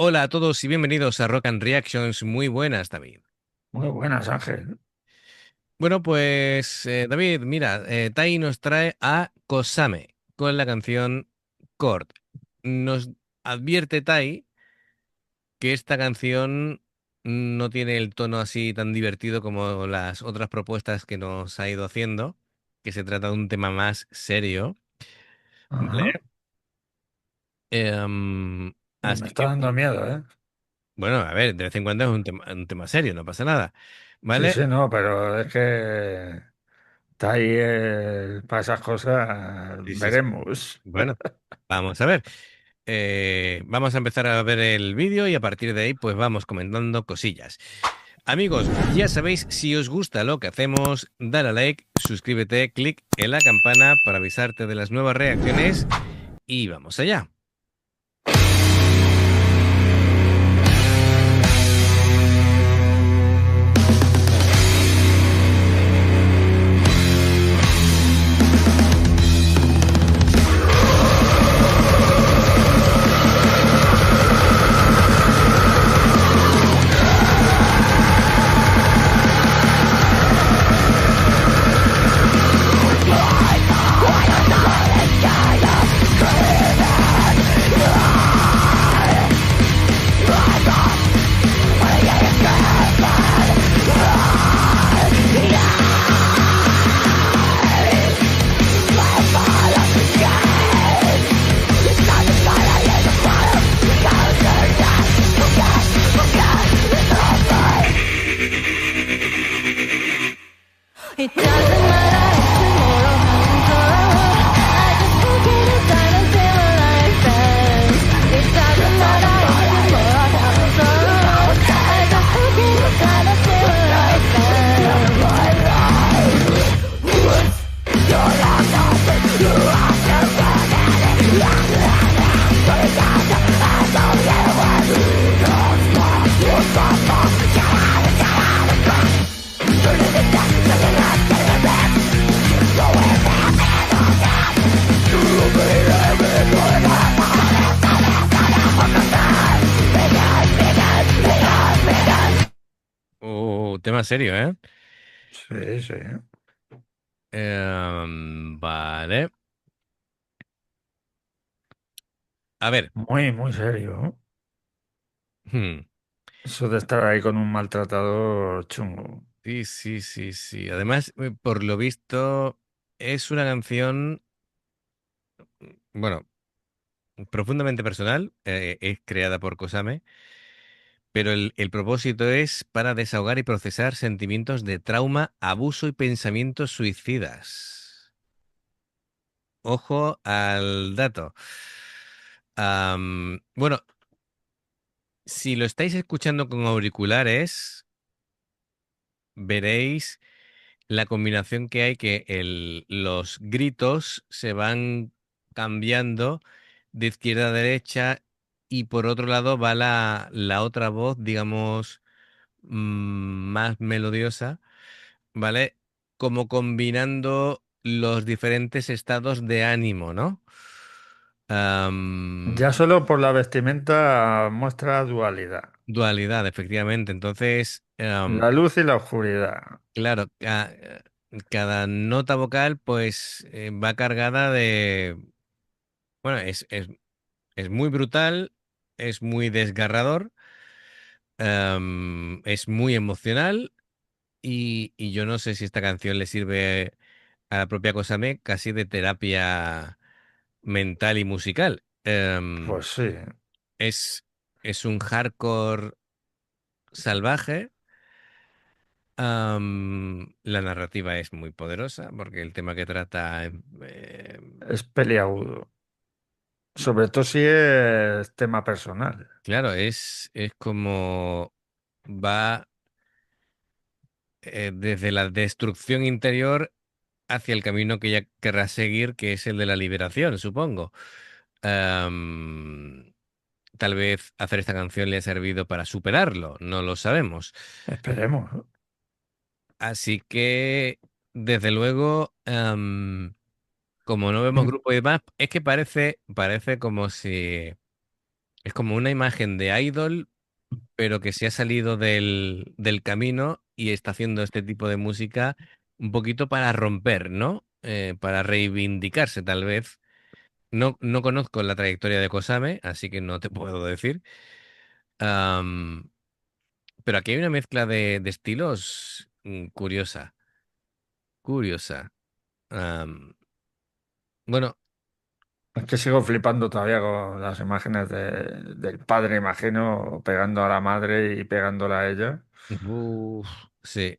Hola a todos y bienvenidos a Rock and Reactions. Muy buenas, David. Muy buenas, Ángel. Bueno, pues David, mira, Tai nos trae a Kosame con la canción Chord. Nos advierte Tai que esta canción no tiene el tono así tan divertido como las otras propuestas que nos ha ido haciendo, que se trata de un tema más serio, Ajá. ¿vale? Em, Me Así está que, dando miedo, ¿eh? bueno, a ver, de vez en cuando es un tema serio, no pasa nada. Sí, ¿Vale? sí, no, pero es que está ahí para esas cosas, Sí, sí, sí. veremos. Bueno, vamos a ver. Vamos a empezar a ver el vídeo y a partir de ahí pues vamos comentando cosillas. Amigos, ya sabéis, si os gusta lo que hacemos, dale a like, suscríbete, clic en la campana para avisarte de las nuevas reacciones y vamos allá. It doesn't matter if tomorrow comes along. I just forget it and see my life ends. It doesn't matter if tomorrow comes along. I just forget it and see my life ends. Tema serio, ¿eh? Sí, sí. Vale. A ver. Muy, muy serio. Hmm, Eso de estar ahí con un maltratador chungo. Sí, sí, sí, sí. Además, por lo visto, es una canción, bueno, profundamente personal, es creada por Kosame, pero el propósito es para desahogar y procesar sentimientos de trauma, abuso y pensamientos suicidas. Ojo al dato. Bueno, si lo estáis escuchando con auriculares, veréis la combinación que hay que los gritos se van cambiando de izquierda a derecha y por otro lado va la otra voz, digamos, más melodiosa, ¿vale? Como combinando los diferentes estados de ánimo, ¿no? Am, Ya solo por la vestimenta muestra dualidad. Dualidad, efectivamente. Entonces, La luz y la oscuridad. claro, cada nota vocal pues va cargada de... Bueno, es muy brutal, es muy desgarrador, es muy emocional y yo no sé si esta canción le sirve a la propia Cosame casi de terapia mental y musical. Pues sí. Es, es un hardcore salvaje. La narrativa es muy poderosa porque el tema que trata, Es peliagudo. Sobre todo si es tema personal. claro, es como va desde la destrucción interior hacia el camino que ella querrá seguir, que es el de la liberación, supongo. Am, Tal vez hacer esta canción le ha servido para superarlo, no lo sabemos. Esperemos, ¿no? Así que, desde luego, como no vemos grupo y demás, es que parece como si Es como una imagen de idol, pero que se ha salido del camino y está haciendo este tipo de música un poquito para romper, ¿no? Para reivindicarse, tal vez. No conozco la trayectoria de Kosame, así que no te puedo decir. Am, pero aquí hay una mezcla de estilos curiosa, curiosa. Am, bueno, Es que sigo flipando todavía con las imágenes del padre, imagino, pegando a la madre y pegándola a ella. uf, sí.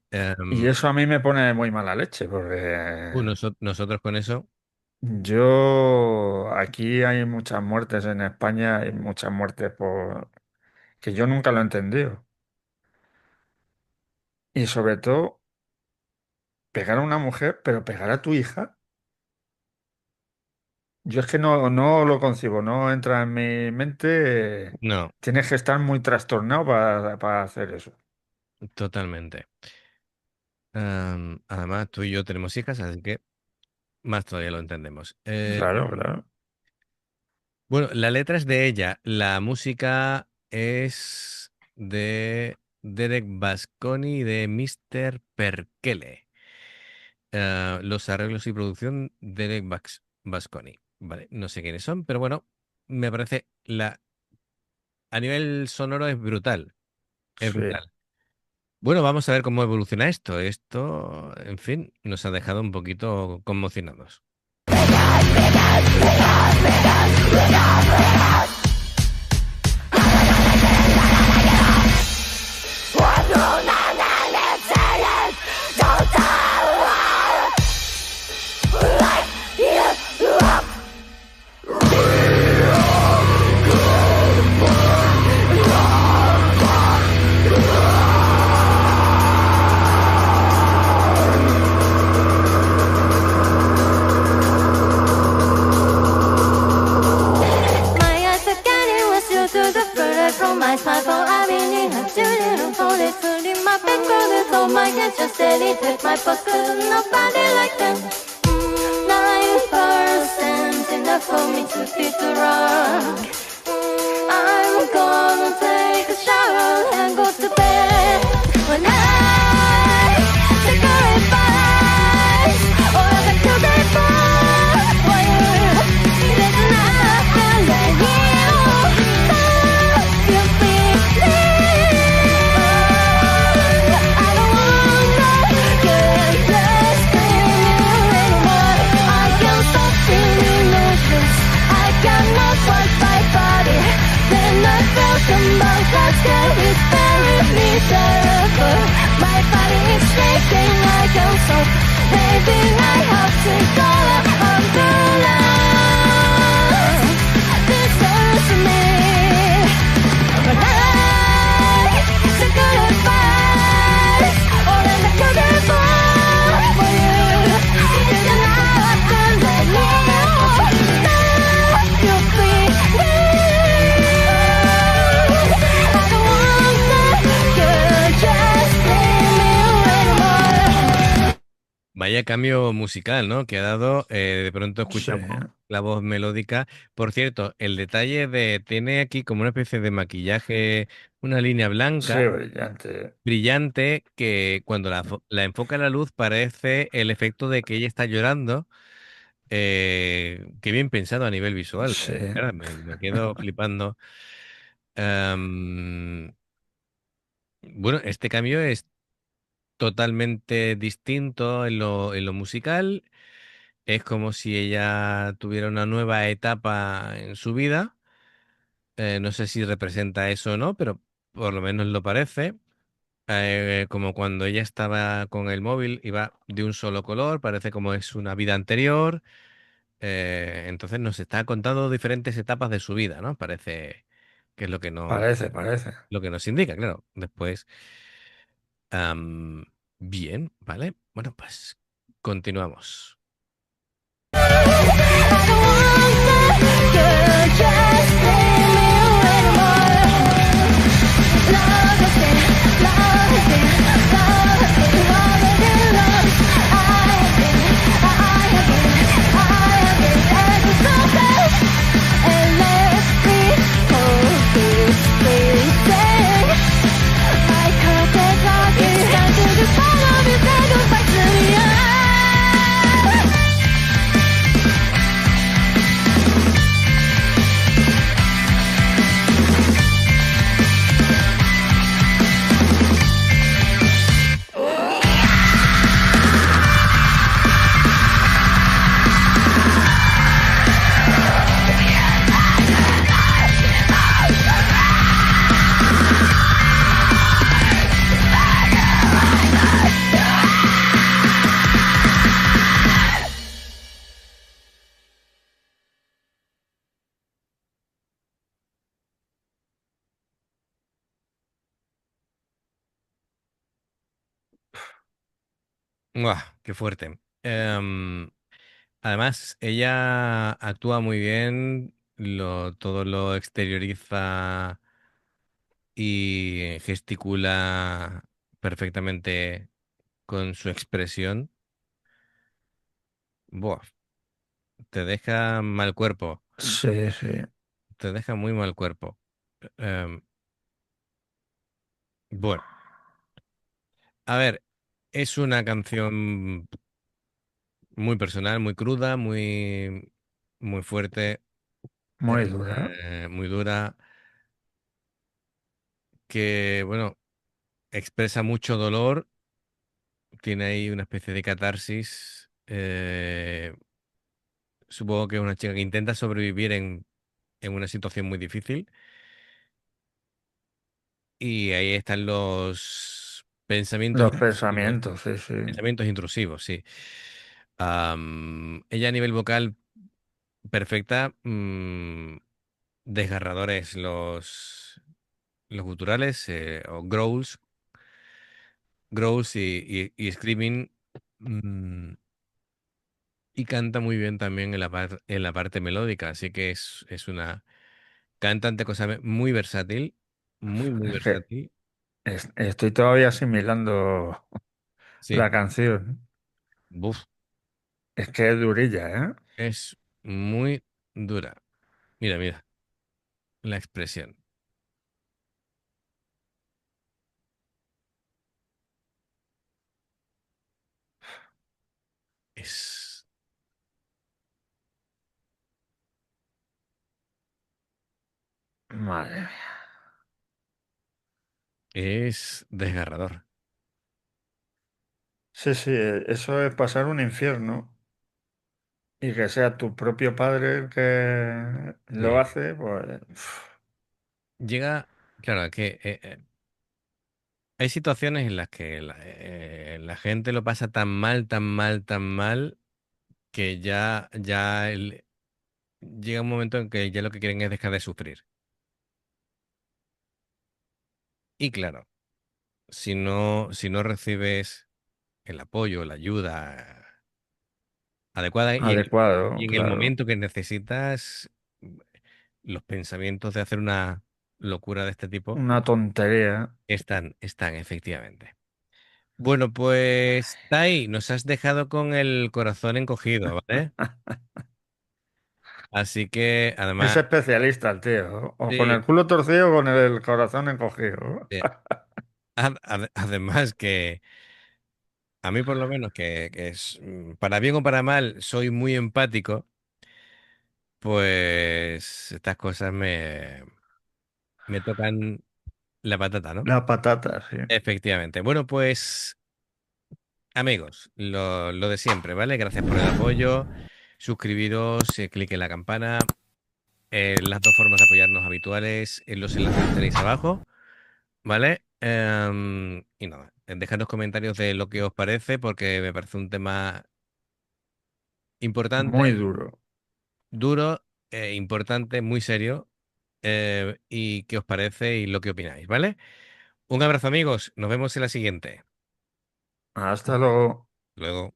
Y eso a mí me pone muy mala leche, porque Nosotros con eso, yo aquí hay muchas muertes en España, hay muchas muertes por que yo nunca lo he entendido. Y sobre todo, pegar a una mujer, pero pegar a tu hija, yo es que no lo concibo, no entra en mi mente. no, Tienes que estar muy trastornado para hacer eso. totalmente. Además, tú y yo tenemos hijas, así que más todavía lo entendemos. Claro, claro. Bueno, la letra es de ella, la música es de Derek Basconi y de Mr. Perkele. Los arreglos y producción, Derek Basconi. Vale, no sé quiénes son, pero bueno, me parece a nivel sonoro es brutal, es Sí. brutal. Bueno, vamos a ver cómo evoluciona esto. Esto, en fin, nos ha dejado un poquito conmocionados. My eyes are getting was you to the further from my smartphone. I've been in a little phone. It's food in my bed, cause all my hands just deleted my post, cause nobody like them. 9% enough for me to beat the rock. I'm gonna take a shower and go to bed. When I say goodbye, or I got to be for you. There's nothing like you feel I don't wanna get lost in you anymore. I can't stop feeling nauseous. I cannot fight my body. Then I felt someone that's is very miserable. My body is shaking, I can't stop. Maybe I have to go ambulance. This hurts me. When I say goodbye, all I could do for you is not to let you feel. I don't want you just leave me anymore. Vaya cambio musical, ¿no? Que ha dado. De pronto Sí, escuchamos la voz melódica. Por cierto, el detalle tiene aquí como una especie de maquillaje, una línea sí, blanca, brillante. brillante, que cuando la enfoca la luz parece el efecto de que ella está llorando. Qué bien pensado a nivel visual. Sí, Ahora me quedo flipando. Am, bueno, este cambio es totalmente distinto en lo musical. Es como si ella tuviera una nueva etapa en su vida. No sé si representa eso o no, pero por lo menos lo parece. Como cuando ella estaba con el móvil, iba de un solo color, parece como es una vida anterior. Entonces nos está contando diferentes etapas de su vida, ¿no? Parece que es parece. lo que nos indica, claro. Después, am, bien, ¿vale? Bueno, pues continuamos. And let's be cold. ¡Guau! ¡Qué fuerte! Además, ella actúa muy bien, todo lo exterioriza y gesticula perfectamente con su expresión. Buah, te deja mal cuerpo, Sí, sí. te deja muy mal cuerpo. Em, bueno, a ver, es una canción muy personal, muy cruda, muy fuerte, Muy dura. muy dura, que, bueno, expresa mucho dolor, tiene ahí una especie de catarsis. Supongo que es una chica que intenta sobrevivir en una situación muy difícil. Y ahí están los pensamientos Los intrusivos. pensamientos, sí, sí. Pensamientos intrusivos, sí. Ella a nivel vocal perfecta. Desgarradores los guturales, o growls y screaming. mm, y canta muy bien también en la parte melódica. Así que es una cantante cosa muy versátil. Muy Es que versátil. estoy todavía asimilando Sí. la canción. Buf, Es que es durilla, ¿eh? es muy dura. Mira, mira, la expresión. Es, Madre mía. es desgarrador. Sí, sí, eso es pasar un infierno y que sea tu propio padre el que lo Sí. hace, pues Llega, claro, que hay situaciones en las que la gente lo pasa tan mal, tan mal, tan mal, que llega un momento en que ya lo que quieren es dejar de sufrir. Y claro, si no recibes el apoyo, la ayuda adecuada adecuado, y en el claro. momento que necesitas, los pensamientos de hacer una locura de este tipo Una tontería. están efectivamente. Bueno, pues Tai, nos has dejado con el corazón encogido, ¿vale? Así que, Es además, especialista el tío. O con sí, el culo torcido o con el corazón encogido. sí, además que a mí por lo menos que es, para bien o para mal, soy muy empático, pues estas cosas me tocan la patata, ¿no? La patata, sí. Efectivamente. Bueno, pues amigos, lo de siempre, ¿vale? Gracias por el apoyo. Suscribiros, clic en la campana. Las dos formas de apoyarnos habituales, los enlaces los tenéis abajo, ¿vale? Y nada, dejadnos comentarios de lo que os parece, porque me parece un tema Muy importante, duro. duro, importante, muy serio. Y qué os parece y lo que opináis, ¿vale? Un abrazo, amigos. Nos vemos en la siguiente. Hasta luego. Luego.